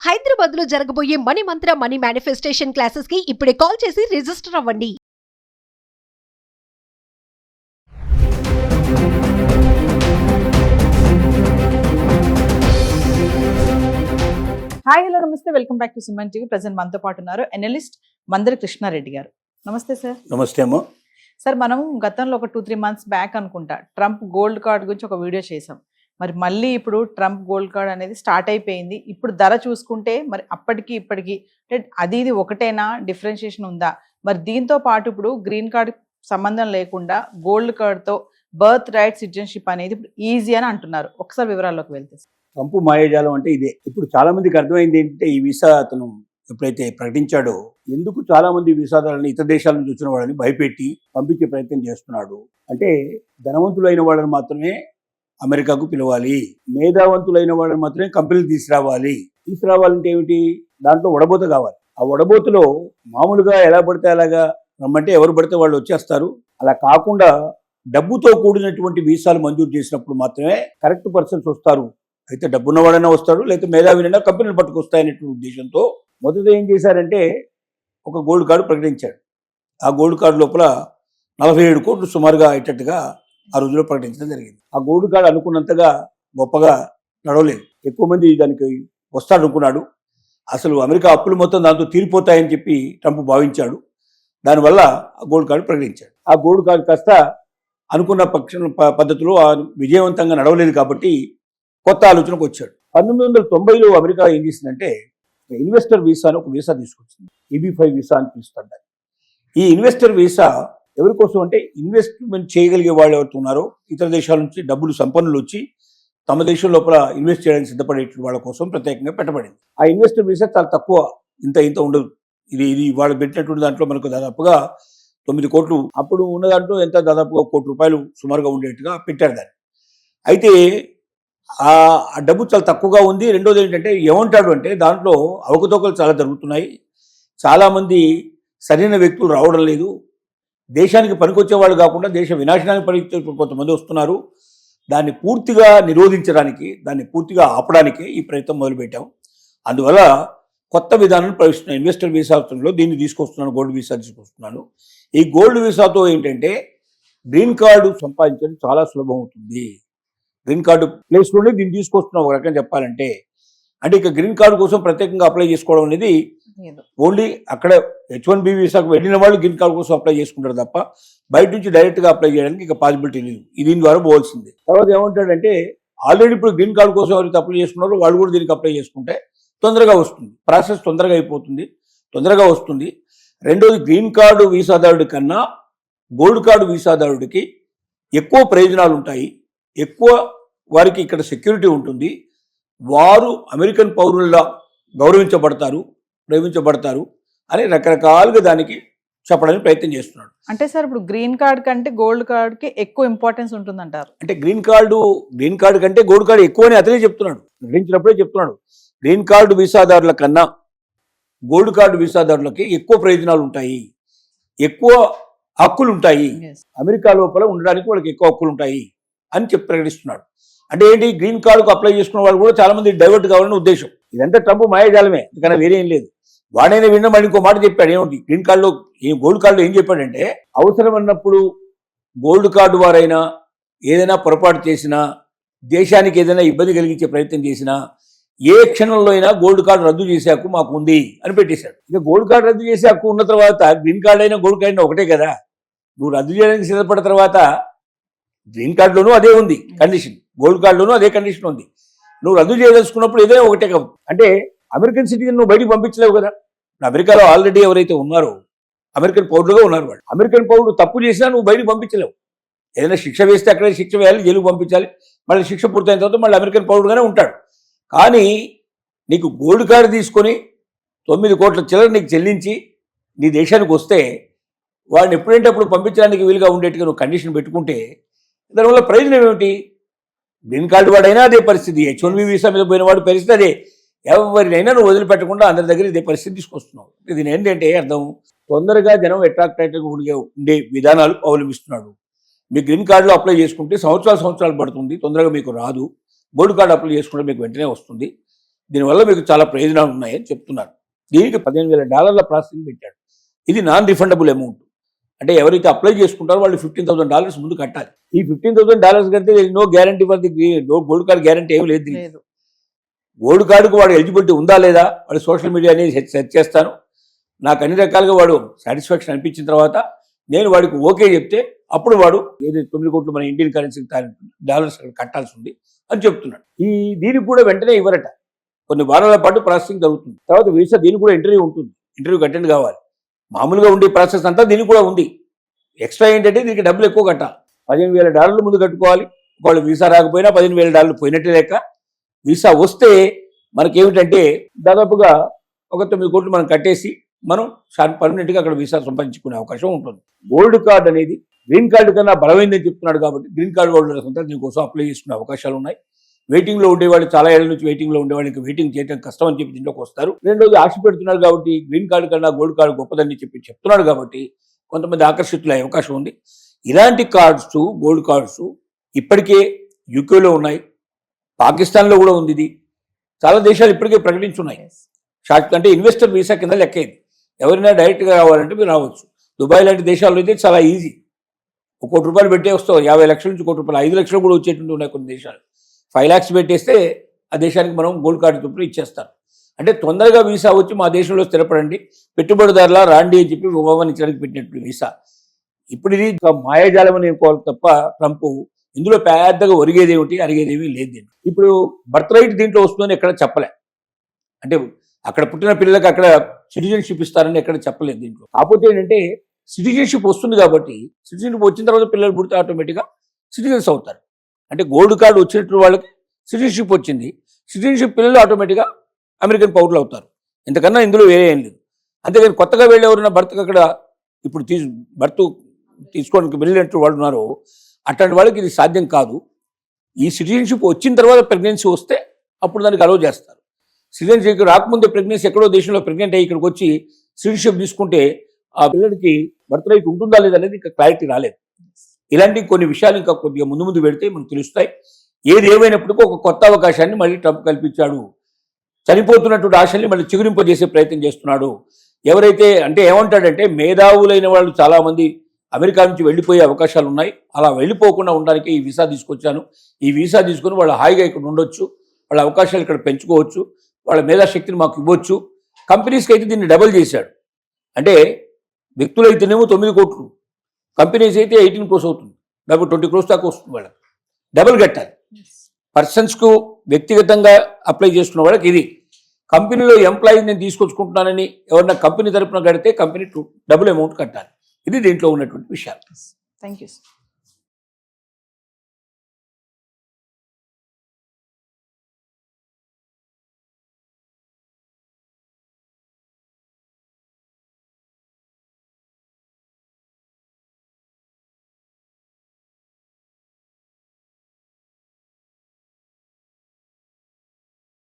హైదరాబాద్ లో జరగబోయే మనీ మంత్ర money manifestation classes కి ఇప్పుడే కాల్ చేసి రిజిస్టర్ అవ్వండి. హాయ్ హలో నమస్తే, welcome back to Suman TV. Present మనతో పాటు ఉన్నారు ఎనలిస్ట్ మందరి కృష్ణారెడ్డి గారు. నమస్తే సార్. నమస్తే అమ్మా. సార్, మనం గతంలో ఒక 2-3 months బ్యాక్ అనుకుంటా ట్రంప్ గోల్డ్ కార్డ్ గురించి ఒక వీడియో చేసాం. మరి మళ్ళీ ఇప్పుడు ట్రంప్ గోల్డ్ కార్డ్ అనేది స్టార్ట్ అయిపోయింది. ఇప్పుడు ధర చూసుకుంటే మరి అప్పటికి ఇప్పటికి అది ఒకటేనా, డిఫరెన్షియేషన్ ఉందా? మరి దీంతో పాటు ఇప్పుడు గ్రీన్ కార్డ్ సంబంధం లేకుండా గోల్డ్ కార్డ్తో బర్త్ రైట్ సిటిజన్షిప్ అనేది ఇప్పుడు ఈజీ అని అంటున్నారు. ఒకసారి వివరాల్లోకి వెళ్తే. ట్రంప్ మాయాజాలం అంటే ఇదే. ఇప్పుడు చాలా మందికి అర్థమైంది ఏంటంటే, ఈ వీసా అతను ఎప్పుడైతే ప్రకటించాడో ఎందుకు చాలా మంది వీసాదారులను ఇతర దేశాల నుంచి వచ్చిన వాళ్ళని భయపెట్టి పంపించే ప్రయత్నం చేస్తున్నాడు అంటే, ధనవంతులైన వాళ్ళని మాత్రమే అమెరికాకు పిలవాలి, మేధావంతులైన వాళ్ళని మాత్రమే కంపెనీలు తీసుకురావాలంటే ఏమిటి? దాంట్లో వడబోత కావాలి. ఆ వడబోతులో మామూలుగా ఎలా పడితే అలాగా రమ్మంటే ఎవరు పడితే వాళ్ళు వచ్చేస్తారు. అలా కాకుండా డబ్బుతో కూడినటువంటి వీసాలు మంజూరు చేసినప్పుడు మాత్రమే కరెక్ట్ పర్సన్స్ వస్తారు. అయితే డబ్బున్నవాడైనా వస్తాడు, లేకపోతే మేధావినైనా కంపెనీలు పట్టుకొస్తాయనేటువంటి ఉద్దేశంతో మొదట ఏం చేశారంటే, ఒక గోల్డ్ కార్డు ప్రకటించాడు. ఆ గోల్డ్ కార్డు లోపల 47 కోట్లు సుమారుగా అయ్యేటట్టుగా ఆ రోజులో ప్రకటించడం జరిగింది. ఆ గోల్డ్ కార్డు అనుకున్నంతగా గొప్పగా నడవలేదు. ఎక్కువ మంది దానికి వస్తాడనుకున్నాడు. అసలు అమెరికా అప్పులు మొత్తం దాంతో తీరిపోతాయని చెప్పి ట్రంప్ భావించాడు. దానివల్ల ఆ గోల్డ్ కార్డు ప్రకటించాడు. ఆ గోల్డ్ కార్డు కాస్త అనుకున్న పద్ధతిలో విజయవంతంగా నడవలేదు కాబట్టి కొత్త ఆలోచనకు వచ్చాడు. 1990లో అమెరికా ఏం చేసిందంటే, ఇన్వెస్టర్ వీసా అని ఒక వీసా తీసుకొచ్చింది. EB-5 వీసా అని పిలుస్తారు. ఈ ఇన్వెస్టర్ వీసా ఎవరి కోసం అంటే, ఇన్వెస్ట్మెంట్ చేయగలిగే వాళ్ళు ఎవరు ఉన్నారో, ఇతర దేశాల నుంచి డబ్బులు సంపన్నులు వచ్చి తమ దేశం లోపల ఇన్వెస్ట్ చేయడానికి సిద్ధపడే వాళ్ళ కోసం ప్రత్యేకంగా పెట్టబడింది. ఆ ఇన్వెస్టర్ వీసా చాలా తక్కువ, ఇంత ఉండదు. ఇది వాళ్ళు పెట్టినటువంటి దాంట్లో మనకు దాదాపుగా 9 కోట్లు, అప్పుడు ఉన్న దాంట్లో ఎంత దాదాపుగా ₹1 కోటి సుమారుగా ఉండేట్టుగా పెట్టారు దాన్ని. అయితే ఆ డబ్బు చాలా తక్కువగా ఉంది. రెండోది ఏంటంటే, ఏమంటాడు అంటే, దాంట్లో అవకతవకలు చాలా జరుగుతున్నాయి, చాలామంది సరైన వ్యక్తులు రావడం లేదు, దేశానికి పనికొచ్చేవాళ్ళు కాకుండా దేశ వినాశనానికి పనికి కొంతమంది వస్తున్నారు. దాన్ని పూర్తిగా నిరోధించడానికి, దాన్ని పూర్తిగా ఆపడానికి ఈ ప్రయత్నం మొదలుపెట్టాం. అందువల్ల కొత్త విధానాన్ని ప్రవేశిస్తున్నాను. ఇన్వెస్టర్ వీసాలో దీన్ని తీసుకొస్తున్నాను, గోల్డ్ వీసా తీసుకొస్తున్నాను. ఈ గోల్డ్ వీసాతో ఏంటంటే, గ్రీన్ కార్డు సంపాదించడం చాలా సులభం అవుతుంది. గ్రీన్ కార్డు ప్లేస్లోనే దీన్ని తీసుకొస్తున్నాం ఒక రకంగా చెప్పాలంటే. అంటే ఇక గ్రీన్ కార్డు కోసం ప్రత్యేకంగా అప్లై చేసుకోవడం అనేది ఓన్లీ అక్కడ H-1B వీసాకు వెళ్ళిన వాళ్ళు గ్రీన్ కార్డు కోసం అప్లై చేసుకుంటారు తప్ప, బయట నుంచి డైరెక్ట్గా అప్లై చేయడానికి ఇక పాసిబిలిటీ లేదు. దీని ద్వారా పోవాల్సిందే. తర్వాత ఏమంటాడంటే, ఆల్రెడీ ఇప్పుడు గ్రీన్ కార్డు కోసం ఎవరైతే అప్లై చేసుకున్నారో వాళ్ళు కూడా దీనికి అప్లై చేసుకుంటే తొందరగా వస్తుంది, ప్రాసెస్ తొందరగా అయిపోతుంది, తొందరగా వస్తుంది. రెండోది, గ్రీన్ కార్డు వీసాదారుడి కన్నా గోల్డ్ కార్డు వీసాదారుడికి ఎక్కువ ప్రయోజనాలు ఉంటాయి, ఎక్కువ వారికి ఇక్కడ సెక్యూరిటీ ఉంటుంది, వారు అమెరికన్ పౌరుల్లా గౌరవించబడతారు, ప్రేమించబడతారు అని రకరకాలుగా దానికి చెప్పడానికి ప్రయత్నం చేస్తున్నాడు. అంటే సార్, ఇప్పుడు గ్రీన్ కార్డ్ కంటే గోల్డ్ కార్డ్కి ఎక్కువ ఇంపార్టెన్స్ ఉంటుందంటారు. అంటే గ్రీన్ కార్డు కంటే గోల్డ్ కార్డు ఎక్కువ అని అతనే చెప్తున్నాడు, ప్రకటించినప్పుడే చెప్తున్నాడు. గ్రీన్ కార్డు వీసాదారుల కన్నా గోల్డ్ కార్డు వీసాదారులకి ఎక్కువ ప్రయోజనాలు ఉంటాయి, ఎక్కువ హక్కులు ఉంటాయి, అమెరికా లోపల ఉండడానికి వాళ్ళకి ఎక్కువ హక్కులు ఉంటాయి అని చెప్పి ప్రకటిస్తున్నాడు. అంటే ఏంటి, గ్రీన్ కార్డుకు అప్లై చేసుకున్న వాళ్ళు కూడా చాలా మంది డైవర్ట్ కావాలని ఉద్దేశం. ఇదంతా ట్రంప్ మాయాజాలమే, అందుకని వేరే ఏం లేదు. వాడైనా విన్నా మళ్ళీ ఇంకో మాట చెప్పాడు. ఏమిటి, గ్రీన్ కార్డులో గోల్డ్ కార్డులో ఏం చెప్పాడంటే, అవసరం అన్నప్పుడు గోల్డ్ కార్డు వారైనా ఏదైనా పొరపాటు చేసినా, దేశానికి ఏదైనా ఇబ్బంది కలిగించే ప్రయత్నం చేసినా, ఏ క్షణంలో అయినా గోల్డ్ కార్డు రద్దు చేసే హక్కు మాకు ఉంది అని పెట్టేశాడు. ఇక గోల్డ్ కార్డు రద్దు చేసే హక్కు ఉన్న తర్వాత గ్రీన్ కార్డు అయినా గోల్డ్ కార్డు అయినా ఒకటే కదా. నువ్వు రద్దు చేయడానికి సిద్ధపడిన తర్వాత గ్రీన్ కార్డులోనూ అదే ఉంది కండిషన్, గోల్డ్ కార్డులోనూ అదే కండిషన్ ఉంది. నువ్వు రద్దు చేయదలుచుకున్నప్పుడు ఏదైనా ఒకటే కాదు. అంటే అమెరికన్ సిటిజన్ నువ్వు బయటికి పంపించలేవు కదా. అమెరికాలో ఆల్రెడీ ఎవరైతే ఉన్నారో అమెరికన్ పౌరులుగా ఉన్నారు, వాళ్ళు అమెరికన్ పౌరుడు తప్పు చేసినా నువ్వు బయటికి పంపించలేవు. ఏదైనా శిక్ష వేస్తే అక్కడే శిక్ష వేయాలి, జైలుకు పంపించాలి, మళ్ళీ శిక్ష పూర్తయిన తర్వాత మళ్ళీ అమెరికన్ పౌరుడుగానే ఉంటాడు. కానీ నీకు గోల్డ్ కార్డు తీసుకొని 9 కోట్ల చిల్లర నీకు చెల్లించి నీ దేశానికి వస్తే వాడిని ఎప్పుడంటే అప్పుడు పంపించడానికి వీలుగా ఉండేట్టుగా నువ్వు కండిషన్ పెట్టుకుంటే దానివల్ల ప్రయోజనం ఏమిటి? గ్రీన్ కార్డు వాడైనా అదే పరిస్థితి, H-1B వీసా మీద పోయిన వాడి పరిస్థితి అదే. ఎవరినైనా నువ్వు వదిలిపెట్టకుండా అందరి దగ్గర ఇదే పరిస్థితి తీసుకొస్తున్నావు. ఇది ఏంటంటే అర్థం, తొందరగా జనం అట్రాక్ట్ అయితే ఉండే విధానాలు అవలంబిస్తున్నాడు. మీ గ్రీన్ కార్డులో అప్లై చేసుకుంటే సంవత్సరాలు పడుతుంది, తొందరగా మీకు రాదు. గోల్డ్ కార్డు అప్లై చేసుకుంటే మీకు వెంటనే వస్తుంది. దీనివల్ల మీకు చాలా ప్రయోజనాలు ఉన్నాయని చెప్తున్నారు. దీనికి $15,000 ప్రాసెసింగ్ పెట్టాడు. ఇది నాన్ రిఫండబుల్ అమౌంట్. అంటే ఎవరైతే అప్లై చేసుకుంటారో వాళ్ళు $15,000 ముందు కట్టాలి. ఈ $15,000 కడితే no guarantee for the gold card guarantee ఏమి లేదు. లేదు. గోల్డ్ కార్డుకు వాడు ఎలిజిబిలిటీ ఉందా లేదా వాడు సోషల్ మీడియా అనేది సెర్చ్ చేస్తాను. నాకు అన్ని రకాలుగా వాడు సాటిస్ఫాక్షన్ అనిపించిన తర్వాత నేను వాడికి ఓకే చెప్తే అప్పుడు వాడు ఏదైతే 9 కోట్లు మన ఇండియన్ కరెన్సీ డాలర్స్ కట్టాల్సి ఉంది అని చెప్తున్నాడు. దీనికి కూడా వెంటనే ఇవ్వరట. కొన్ని వారాల పాటు ప్రాసెసింగ్ జరుగుతుంది. తర్వాత వీసా దీనికి కూడా ఇంటర్వ్యూ ఉంటుంది. ఇంటర్వ్యూకి అటెండ్ కావాలి. మామూలుగా ఉండే ప్రాసెస్ అంతా దీనికి కూడా ఉంది. ఎక్స్ట్రా ఏంటంటే దీనికి డబ్బులు ఎక్కువ కట్టాలి. $15,000 ముందు కట్టుకోవాలి. వాళ్ళు వీసా రాకపోయినా $15,000 పోయినట్టే లెక్క. వీసా వస్తే మనకేమిటంటే దాదాపుగా ఒక 9 కోట్లు మనం కట్టేసి మనం పర్మనెంట్గా అక్కడ వీసా సంపాదించుకునే అవకాశం ఉంటుంది. గోల్డ్ కార్డ్ అనేది గ్రీన్ కార్డు కన్నా బలమైందని చెప్తున్నాడు కాబట్టి గ్రీన్ కార్డు హోల్డర్స్ అంతా దీనికోసం అప్లై చేసుకునే అవకాశాలు ఉన్నాయి. వెయిటింగ్లో ఉండేవాళ్ళు చాలా ఏళ్ళ నుంచి వెయిటింగ్లో ఉండేవాళ్ళకి వెయిటింగ్ చేయడం కష్టం అని చెప్పి దీంట్లోకి వస్తారు. రెండోది ఆశ పెడుతున్నారు కాబట్టి గ్రీన్ కార్డు కన్నా గోల్డ్ కార్డు గొప్పదని చెప్పి చెప్తున్నాడు కాబట్టి కొంతమంది ఆకర్షితులయ్యే అవకాశం ఉంది. ఇలాంటి కార్డ్స్ గోల్డ్ కార్డ్స్ ఇప్పటికే యూకేలో ఉన్నాయి, పాకిస్తాన్లో కూడా ఉంది. ఇది చాలా దేశాలు ఇప్పటికే ప్రకటించున్నాయి. షార్ట్ అంటే ఇన్వెస్టర్ వీసా కింద లెక్కేది. ఎవరైనా డైరెక్ట్గా రావాలంటే మీరు రావచ్చు. దుబాయ్ లాంటి దేశాల్లో అయితే చాలా ఈజీ. ₹1 కోటి పెట్టే వస్తావు. 50 లక్షల నుంచి ₹1 కోటి, 5 లక్షలు కూడా వచ్చేటువంటి ఉన్నాయి కొన్ని దేశాలు. 5 lakhs పెట్టేస్తే ఆ దేశానికి మనం గోల్డ్ కార్డు చొప్పున ఇచ్చేస్తారు. అంటే తొందరగా వీసా వచ్చి మా దేశంలో స్థిరపడండి, పెట్టుబడిదారులా రాండి అని చెప్పి ఆహ్వానించడానికి పెట్టినట్టు వీసా. ఇప్పుడు ఇది మాయాజాలం అని అనుకోవాలి తప్ప ట్రంప్ ఇందులో పెద్దగా ఒరిగేదేమిటి అరిగేదేమీ లేదు. దీంట్లో ఇప్పుడు బర్త్ రైట్ దీంట్లో వస్తుందని ఎక్కడ చెప్పలే. అంటే అక్కడ పుట్టిన పిల్లలకు అక్కడ సిటిజన్షిప్ ఇస్తారని ఎక్కడ చెప్పలేదు దీంట్లో. కాకపోతే ఏంటంటే సిటిజన్షిప్ వస్తుంది కాబట్టి సిటిజన్షిప్ వచ్చిన తర్వాత పిల్లలు పుడితే ఆటోమేటిక్గా సిటిజన్స్ అవుతారు. అంటే గోల్డ్ కార్డు వచ్చినట్టు వాళ్ళకి సిటిజన్షిప్ వచ్చింది. సిటిజన్షిప్ పిల్లలు ఆటోమేటిక్గా అమెరికన్ పౌరులు అవుతారు. ఇంతకన్నా ఇందులో వేరే ఏం లేదు. అంతేగాని కొత్తగా వెళ్ళి ఎవరైనా భర్తకు అక్కడ ఇప్పుడు భర్త తీసుకోవడానికి వెళ్ళినట్టు వాళ్ళు ఉన్నారో అట్లాంటి వాళ్ళకి ఇది సాధ్యం కాదు. ఈ సిటిజన్షిప్ వచ్చిన తర్వాత ప్రెగ్నెన్సీ వస్తే అప్పుడు దానికి అలౌ చేస్తారు. సిటిజన్షిప్ రాకముందే ప్రెగ్నెన్సీ ఎక్కడో దేశంలో ప్రెగ్నెంట్ అయ్యి ఇక్కడికి వచ్చి సిటిజన్షిప్ తీసుకుంటే ఆ పిల్లడికి బర్త్ రైట్ ఉంటుందా లేదనేది ఇంకా క్లారిటీ రాలేదు. ఇలాంటి కొన్ని విషయాలు ఇంకా కొద్దిగా ముందు పెడితే మనకు తెలుస్తాయి. ఏది ఏమైనప్పటికీ ఒక కొత్త అవకాశాన్ని మళ్ళీ ట్రంప్ కల్పించాడు. చనిపోతున్నటువంటి ఆశల్ని మళ్ళీ చిగురింపజేసే ప్రయత్నం చేస్తున్నాడు. ఎవరైతే అంటే ఏమంటాడంటే మేధావులైన వాళ్ళు చాలామంది అమెరికా నుంచి వెళ్ళిపోయే అవకాశాలు ఉన్నాయి. అలా వెళ్ళిపోకుండా ఉండడానికి ఈ వీసా తీసుకొచ్చాను. ఈ వీసా తీసుకొని వాళ్ళు హాయిగా ఇక్కడ ఉండొచ్చు, వాళ్ళ అవకాశాలు ఇక్కడ పెంచుకోవచ్చు, వాళ్ళ మేధాశక్తిని మాకు ఇవ్వచ్చు. కంపెనీస్కి అయితే దీన్ని డబుల్ చేశాడు. అంటే వ్యక్తులైతేనేమో 9 కోట్లు, కంపెనీస్ అయితే 18 crores అవుతుంది. డబ్బు 20 crores దాకా వస్తుంది. వాళ్ళకి డబుల్ కట్టాలి. పర్సన్స్కు వ్యక్తిగతంగా అప్లై చేసుకున్న వాళ్ళకి ఇది. కంపెనీలో ఎంప్లాయీని నేను తీసుకొచ్చుకుంటున్నానని ఎవరన్నా కంపెనీ తరపున కడితే కంపెనీ డబుల్ అమౌంట్ కట్టాలి. ఇది దీంట్లో ఉన్నటువంటి విషయాలు. Thank you.